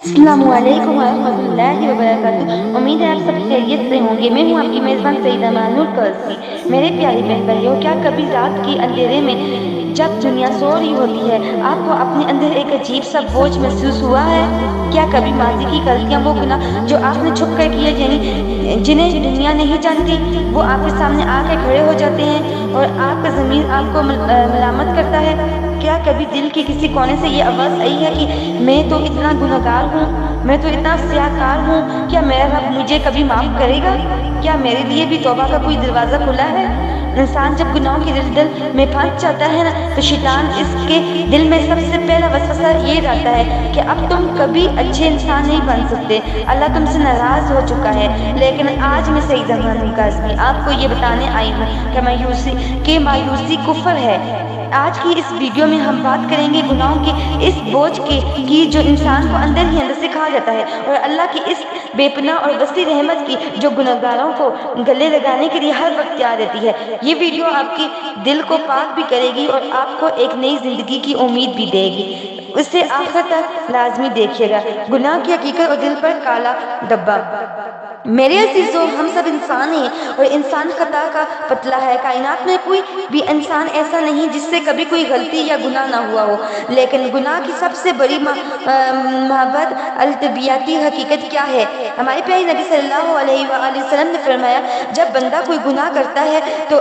السلام علیکم ورحمۃ اللہ وبرکاتہ۔ امید ہے آپ سب خیریت سے ہوں گے۔ میں ہوں آپ کی میزبان سیدہ مانور قاسمی۔ میرے پیارے بہن بھائیوں، کیا کبھی رات کے اندھیرے میں جب دنیا سو رہی ہوتی ہے آپ کو اپنے اندر ایک عجیب سا بوجھ محسوس ہوا ہے؟ کیا کبھی ماضی کی غلطیاں، وہ گناہ جو آپ نے چھپ کر کیے، جنہیں دنیا نہیں جانتی، وہ آپ کے سامنے آ کے کھڑے ہو جاتے ہیں اور آپ کا ضمیر آپ کو ملامت کرتا ہے؟ کیا کبھی دل کے کسی کونے سے یہ آواز آئی ہے کہ میں تو اتنا گنہگار ہوں، میں تو اتنا سیاہکار ہوں، کیا میرا رب مجھے کبھی معاف کرے گا؟ کیا میرے لیے بھی توبہ کا کوئی دروازہ کھلا ہے؟ انسان جب گناہوں کی دل میں پھنس جاتا ہے نا، تو شیطان اس کے دل میں سب سے پہلا وسوسہ یہ ڈالتا ہے کہ اب تم کبھی اچھے انسان نہیں بن سکتے، اللہ تم سے ناراض ہو چکا ہے۔ لیکن آج میں سیدہ مانور قاسمی آپ کو یہ بتانے آئی ہوں کہ مایوسی کفر ہے۔ آج کی اس ویڈیو میں ہم بات کریں گے گناہوں کے اس بوجھ کی جو انسان کو اندر ہی اندر سے کھا جاتا ہے، اور اللہ کی اس بے پناہ اور وسیع رحمت کی جو گنہگاروں کو گلے لگانے کے لیے ہر وقت تیار رہتی ہے۔ یہ ویڈیو آپ کے دل کو پاک بھی کرے گی اور آپ کو ایک نئی زندگی کی امید بھی دے گی۔ اسے آخر تک لازمی دیکھیے گا۔ گناہ کی حقیقت اور دل پر کالا دھبا۔ میرے عزیزو، ہم سب انسان ہیں اور انسان خطا کا پتلا ہے۔ کائنات میں کوئی بھی انسان ایسا نہیں جس سے کبھی کوئی غلطی یا گناہ نہ ہوا ہو۔ لیکن گناہ کی سب سے بڑی معبد الطبیعیاتی حقیقت کیا ہے؟ ہمارے پیارے نبی صلی اللہ علیہ وآلہ وسلم نے فرمایا، جب بندہ کوئی گناہ کرتا ہے تو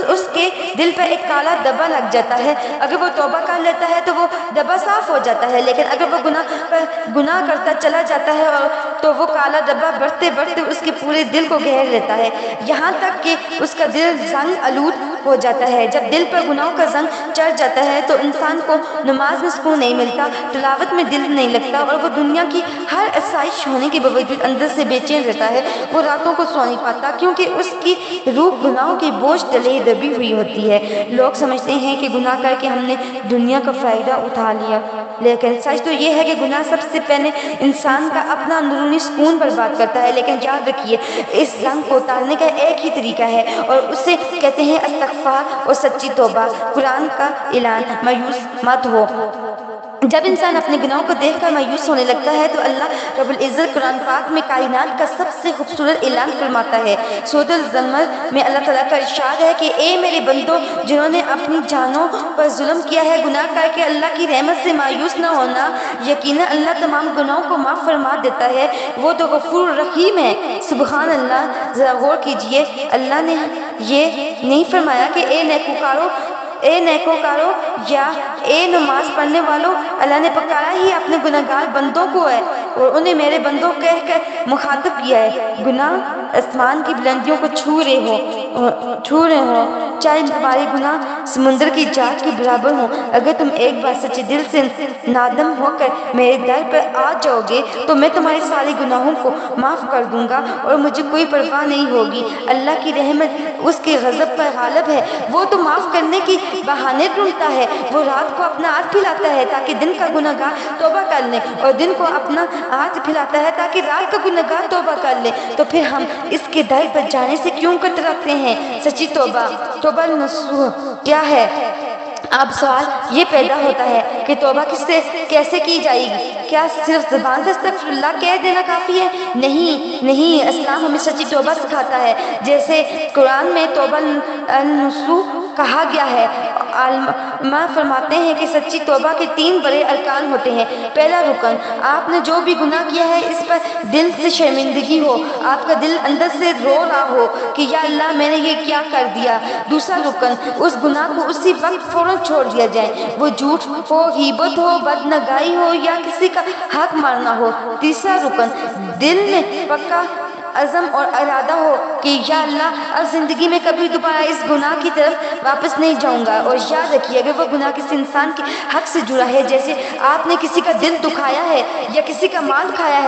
اس کے دل پر ایک کالا دھبا لگ جاتا ہے۔ اگر وہ توبہ کر لیتا ہے تو وہ دھبا صاف ہو جاتا ہے، لیکن اگر وہ گناہ کرتا چلا جاتا ہے تو وہ کالا دھبا بڑھتے بڑھتے اس کے پورے دل کو گھیر لیتا ہے، یہاں تک کہ اس کا دل زنگ آلود ہو جاتا ہے۔ جب دل پر گناہوں کا زنگ چڑھ جاتا ہے تو انسان کو نماز میں سکون نہیں ملتا، تلاوت میں دل نہیں لگتا، اور وہ دنیا کی ہر آسائش ہونے کے باوجود اندر سے بے چین رہتا ہے۔ وہ راتوں کو سو نہیں پاتا کیونکہ اس کی روح گناہوں کے بوجھ تلے دبی ہوئی ہوتی ہے۔ لوگ سمجھتے ہیں کہ گناہ کر کے ہم نے دنیا کا فائدہ اٹھا لیا، لیکن سچ تو یہ ہے کہ گناہ سب سے پہلے انسان کا اپنا اندرونی سکون برباد کرتا ہے۔ لیکن یاد رکھیے، اس زنگ کو اتارنے کا ایک ہی طریقہ ہے اور اسے کہتے ہیں استغفار اور سچی توبہ۔ قرآن کا اعلان، مایوس مت ہو۔ جب انسان اپنے گناہوں کو دیکھ کر مایوس ہونے لگتا ہے تو اللہ رب العزت قرآن پاک میں کائنات کا سب سے خوبصورت اعلان فرماتا ہے۔ سورۃ الزمر میں اللہ تعالیٰ کا ارشاد ہے کہ اے میرے بندو، جنہوں نے اپنی جانوں پر ظلم کیا ہے، گناہ کر کے اللہ کی رحمت سے مایوس نہ ہونا، یقیناً اللہ تمام گناہوں کو معاف فرما دیتا ہے، وہ تو غفور رحیم ہے۔ سبحان اللہ۔ ذرا غور کیجئے، اللہ نے یہ نہیں فرمایا کہ اے نیکوکارو یا اے نماز پڑھنے والوں، اللہ نے پکارا ہی اپنے گنہگار بندوں کو ہے اور انہیں میرے بندوں کہہ کر مخاطب کیا ہے۔ گناہ آسمان کی بلندیوں کو چھو رہے ہو، چاہے تمہارے گناہ سمندر کی جھاگ کے برابر ہوں۔ اگر تم ایک بار سچے دل سے نادم ہو کر میرے در پر آ جاؤ گے تو میں تمہارے سارے گناہوں کو معاف کر دوں گا اور مجھے کوئی پرواہ نہیں ہوگی۔ اللہ کی رحمت اس کے غضب پر غالب ہے، وہ تو معاف کرنے کی بہانے ڈھونڈتا ہے۔ وہ رات کو اپنا ہاتھ پھیلاتا ہے تاکہ دن کا گنہگار توبہ کر لے، اور دن کو اپنا ہاتھ پھیلاتا ہے تاکہ رات کا گنہگار توبہ کر لے۔ تو پھر ہم اس کے در پر جانے سے کیوں کتراتے ہیں؟ سچی توبہ نصوح کیا ہے؟ اب سوال یہ پیدا ہوتا ہے کہ توبہ کیسے کی جائے گی؟ کیا صرف زبان سے استغفر اللہ کہہ دینا کافی ہے؟ نہیں، اسلام ہمیں سچی توبہ سکھاتا ہے۔ جیسے قرآن میں توبہ نصوح کہا گیا ہے، علماء فرماتے ہیں کہ سچی توبہ کے 3 بڑے ارکان ہوتے ہیں۔ پہلا رکن، آپ نے جو بھی گناہ کیا ہے اس پر دل سے شرمندگی ہو، آپ کا دل اندر سے رو رہا ہو کہ یا اللہ میں نے یہ کیا کر دیا۔ دوسرا رکن، اس گناہ کو اسی وقت فوراً چھوڑ دیا جائے، وہ جھوٹ ہو، غیبت ہو، بدنگاہی ہو یا کسی کا حق مارنا ہو۔ تیسرا رکن، دل میں پکا عزم اور ارادہ ہو کہ یا اللہ اب زندگی میں کبھی دوبارہ اس گناہ کی طرف واپس نہیں جاؤں گا۔ اور یاد رکھیے، اگر وہ گناہ کسی انسان کے حق سے جڑا ہے، جیسے آپ نے کسی کا دل دکھایا ہے یا کسی کا مال کھایا ہے،